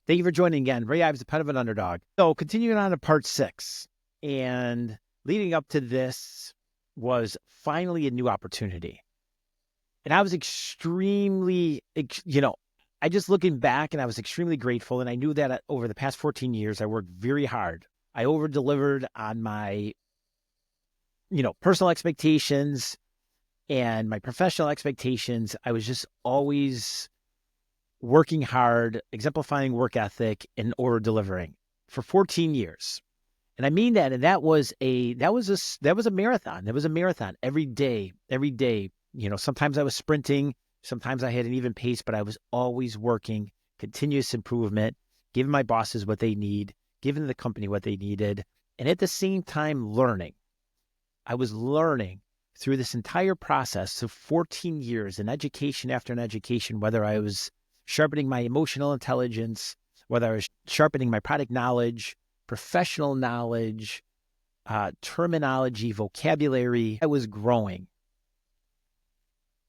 Thank you for joining again. Ray Ives, the pet of an underdog. So continuing on to part 6, and leading up to this was finally a new opportunity. And I was extremely, I just looking back and I was extremely grateful. And I knew that over the past 14 years, I worked very hard. I over-delivered on my, personal expectations and my professional expectations. I was just always working hard, exemplifying work ethic, and over delivering for 14 years. And I mean that. And that was a marathon. It was a marathon every day. Sometimes I was sprinting, sometimes I had an even pace, but I was always working, continuous improvement, giving my bosses what they need, giving the company what they needed. And at the same time, learning. I was learning through this entire process. So 14 years in education after an education, whether I was sharpening my emotional intelligence, whether I was sharpening my product knowledge, professional knowledge, terminology, vocabulary, I was growing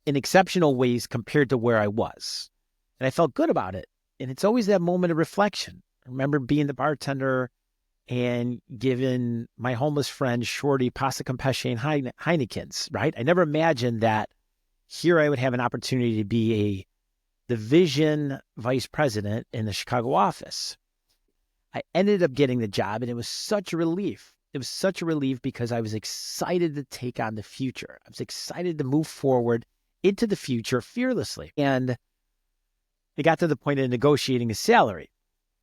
in exceptional ways compared to where I was. And I felt good about it. And it's always that moment of reflection. I remember being the bartender and giving my homeless friend Shorty pasta con pesce and Heineken's, right? I never imagined that here I would have an opportunity to be a division vice president in the Chicago office. I ended up getting the job, and it was such a relief. It was such a relief because I was excited to take on the future. I was excited to move forward into the future fearlessly. And it got to the point of negotiating a salary.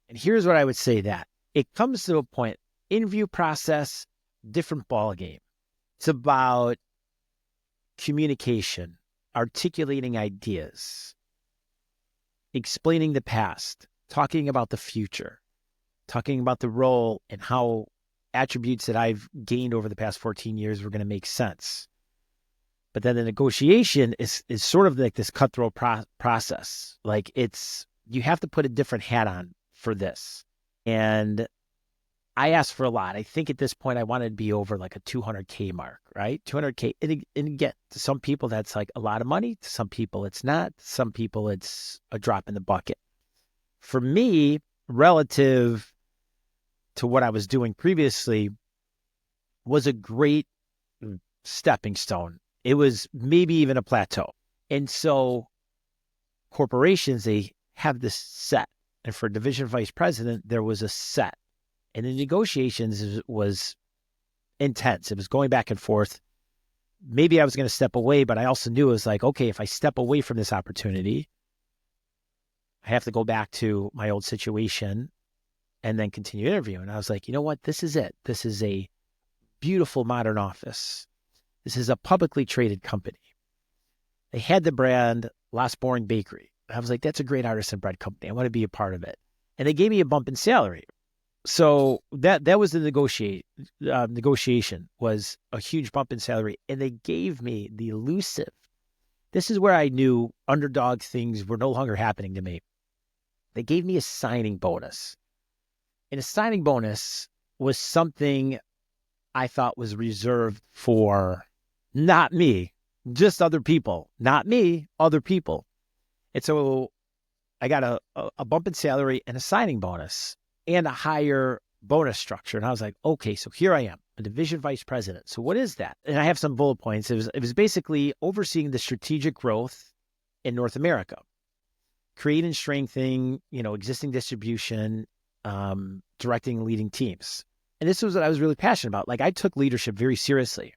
And here's what I would say that. It comes to a point, interview process, different ballgame. It's about communication, articulating ideas, explaining the past, talking about the future, talking about the role and how attributes that I've gained over the past 14 years were going to make sense. But then the negotiation is sort of like this cutthroat process. Like you have to put a different hat on for this. And I asked for a lot. I think at this point I wanted to be over like a 200K mark, right? 200K. And again, to some people that's like a lot of money. To some people it's not. To some people it's a drop in the bucket. For me, relative to what I was doing previously, was a great stepping stone. It was maybe even a plateau. And so corporations, they have this set. And for division vice president, there was a set. And the negotiations was intense. It was going back and forth. Maybe I was going to step away, but I also knew it was like, okay, if I step away from this opportunity, I have to go back to my old situation and then continue interviewing. And I was like, you know what? This is it. This is a beautiful modern office. This is a publicly traded company. They had the brand Last Boring Bakery. I was like, that's a great artisan bread company. I want to be a part of it. And they gave me a bump in salary. So that was the negotiation, was a huge bump in salary. And they gave me the elusive. This is where I knew underdog things were no longer happening to me. They gave me a signing bonus. And a signing bonus was something I thought was reserved for not me, just other people. Not me, other people. And so I got a bump in salary and a signing bonus and a higher bonus structure. And I was like, okay, so here I am, a division vice president. So what is that? And I have some bullet points. It was basically overseeing the strategic growth in North America, creating and strengthening, existing distribution, directing and leading teams. And this was what I was really passionate about. Like, I took leadership very seriously.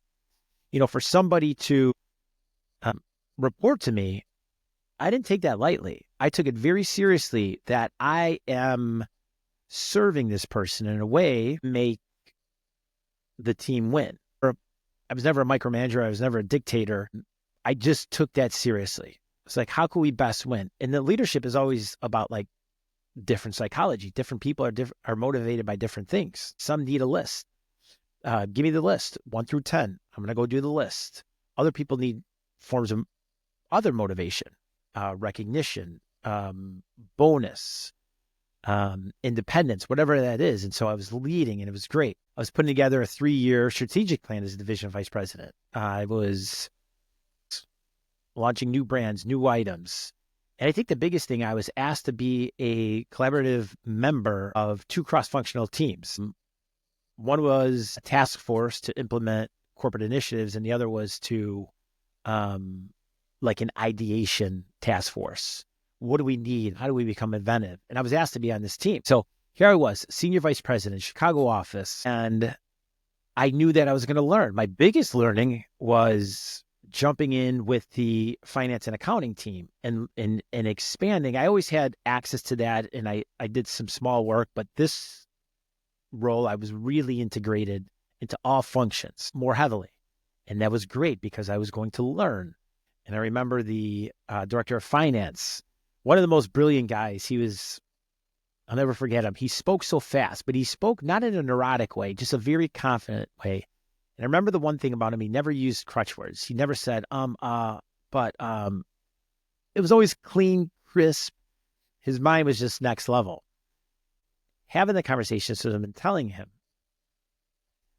For somebody to report to me, I didn't take that lightly. I took it very seriously that I am serving this person in a way to make the team win. I was never a micromanager. I was never a dictator. I just took that seriously. It's like, how can we best win? And the leadership is always about like different psychology. Different people are motivated by different things. Some need a list. Give me the list, 1 through 10. I'm going to go do the list. Other people need forms of other motivation, recognition, bonus, independence, whatever that is. And so I was leading, and it was great. I was putting together a 3-year strategic plan as a division vice president. I was launching new brands, new items, And I think the biggest thing, I was asked to be a collaborative member of two cross-functional teams. One was a task force to implement corporate initiatives, and the other was to like an ideation task force. What do we need? How do we become inventive? And I was asked to be on this team. So here I was, senior vice president, Chicago office, and I knew that I was going to learn. My biggest learning was jumping in with the finance and accounting team and expanding. I always had access to that, and I did some small work, but this role, I was really integrated into all functions more heavily. And that was great because I was going to learn. And I remember the director of finance, one of the most brilliant guys. I'll never forget him. He spoke so fast, but he spoke not in a neurotic way, just a very confident way. And I remember the one thing about him, he never used crutch words. He never said, but it was always clean, crisp. His mind was just next level. Having the conversation with him and telling him,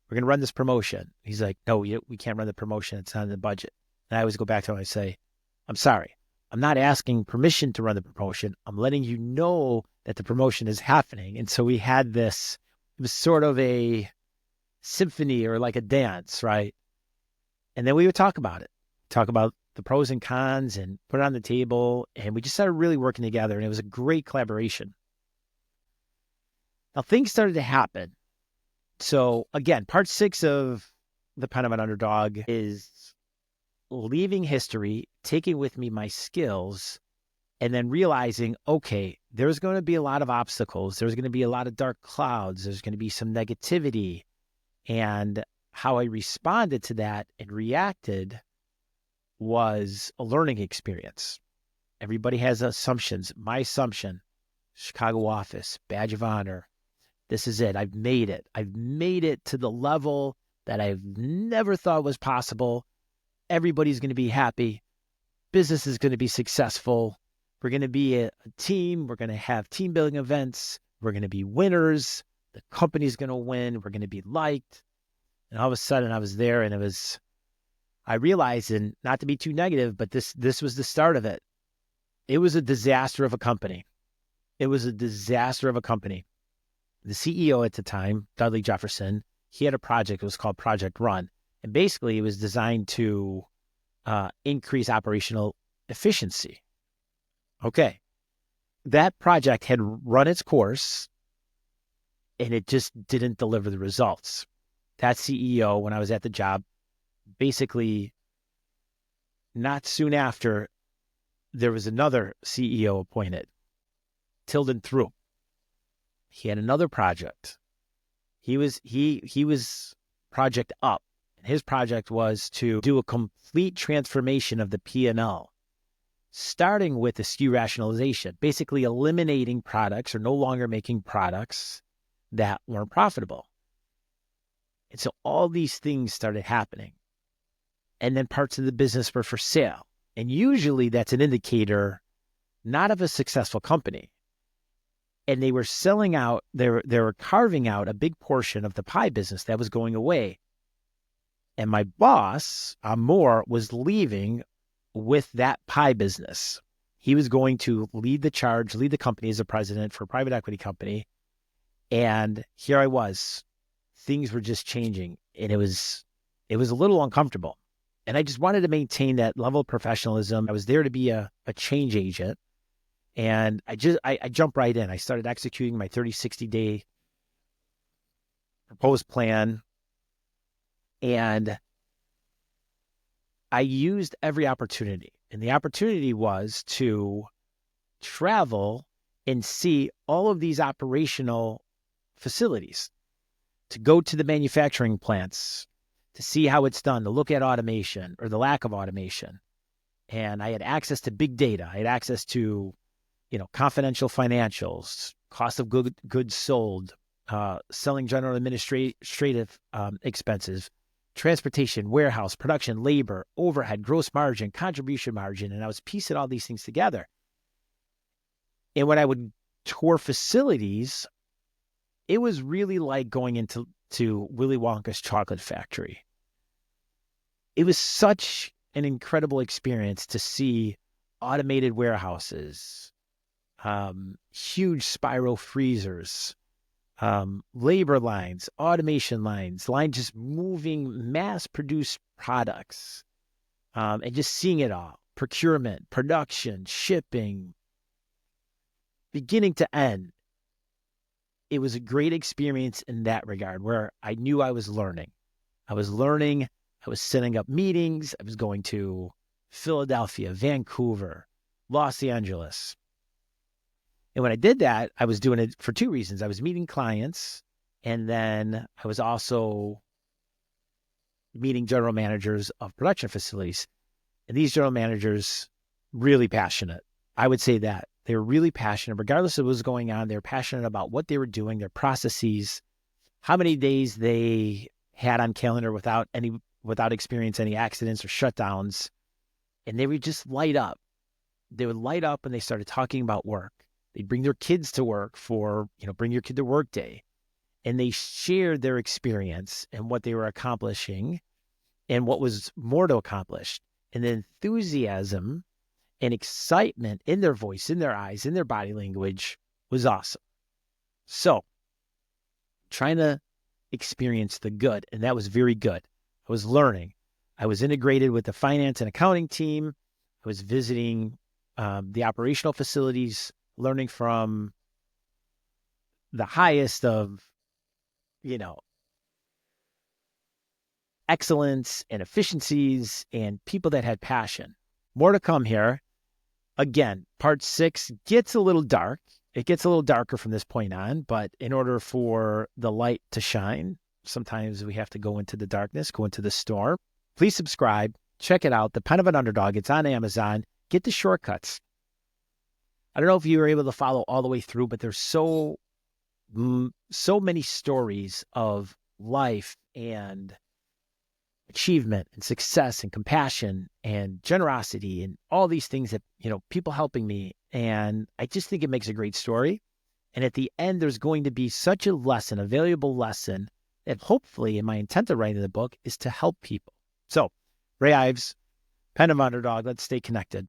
we're going to run this promotion. He's like, no, we can't run the promotion. It's not in the budget. And I always go back to him and I say, I'm sorry. I'm not asking permission to run the promotion. I'm letting you know that the promotion is happening. And so we had this, it was sort of a symphony or like a dance, right? And then we would talk about the pros and cons and put it on the table. And we just started really working together. And it was a great collaboration. Now things started to happen. So again, part 6 of The Pen of an Underdog is leaving history, taking with me my skills, and then realizing, okay, there's going to be a lot of obstacles. There's going to be a lot of dark clouds. There's going to be some negativity. And how I responded to that and reacted was a learning experience. Everybody has assumptions. My assumption, Chicago office, badge of honor. This is it. I've made it. I've made it to the level that I've never thought was possible. Everybody's going to be happy. Business is going to be successful. We're going to be a team. We're going to have team building events. We're going to be winners. The company's going to win. We're going to be liked. And all of a sudden I was there, and I realized, and not to be too negative, but this was the start of it. It was a disaster of a company. It was a disaster of a company. The CEO at the time, Dudley Jefferson, he had a project. It was called Project Run. And basically it was designed to increase operational efficiency. Okay. That project had run its course, and it just didn't deliver the results. That CEO, when I was at the job, basically not soon after, there was another CEO appointed, Tilden Throop. He had another project. He was Project Up. And his project was to do a complete transformation of the P&L, starting with the SKU rationalization, basically eliminating products or no longer making products that weren't profitable. And so all these things started happening. And then parts of the business were for sale. And usually that's an indicator not of a successful company. And they were selling out, they were carving out a big portion of the pie business that was going away. And my boss, Moore, was leaving with that pie business. He was going to lead the charge, lead the company as a president for a private equity company. And here I was. Things were just changing. And it was a little uncomfortable. And I just wanted to maintain that level of professionalism. I was there to be a change agent. And I jumped right in. I started executing my 30, 60-day proposed plan. And I used every opportunity. And the opportunity was to travel and see all of these operational facilities, to go to the manufacturing plants, to see how it's done, to look at automation or the lack of automation. And I had access to big data. I had access to confidential financials, cost of goods sold, selling general administrative expenses, transportation, warehouse, production, labor, overhead, gross margin, contribution margin. And I was piecing all these things together. And when I would tour facilities, it was really like going into Willy Wonka's chocolate factory. It was such an incredible experience to see automated warehouses, huge spiral freezers, labor lines, automation lines, lines just moving mass-produced products, and just seeing it all, procurement, production, shipping, beginning to end. It was a great experience in that regard where I knew I was learning. I was setting up meetings. I was going to Philadelphia, Vancouver, Los Angeles. And when I did that, I was doing it for two reasons. I was meeting clients, and then I was also meeting general managers of production facilities. And these general managers, really passionate. I would say that. They were really passionate. Regardless of what was going on, they were passionate about what they were doing, their processes, how many days they had on calendar without experiencing any accidents or shutdowns. And they would just light up. They would light up when they started talking about work. They'd bring their kids to work for, bring your kid to work day. And they shared their experience and what they were accomplishing and what was more to accomplish. And the enthusiasm and excitement in their voice, in their eyes, in their body language was awesome. So trying to experience the good, and that was very good. I was learning. I was integrated with the finance and accounting team. I was visiting the operational facilities, learning from the highest of, excellence and efficiencies and people that had passion. More to come here. Again, part 6 gets a little dark. It gets a little darker from this point on, but in order for the light to shine, sometimes we have to go into the darkness, go into the storm. Please subscribe. Check it out. The Pen of an Underdog. It's on Amazon. Get the shortcuts. I don't know if you were able to follow all the way through, but there's so many stories of life and achievement and success and compassion and generosity and all these things that, people helping me. And I just think it makes a great story. And at the end, there's going to be such a lesson, a valuable lesson that hopefully, in my intent of writing the book, is to help people. So, Ray Ives, Pen of Underdog, let's stay connected.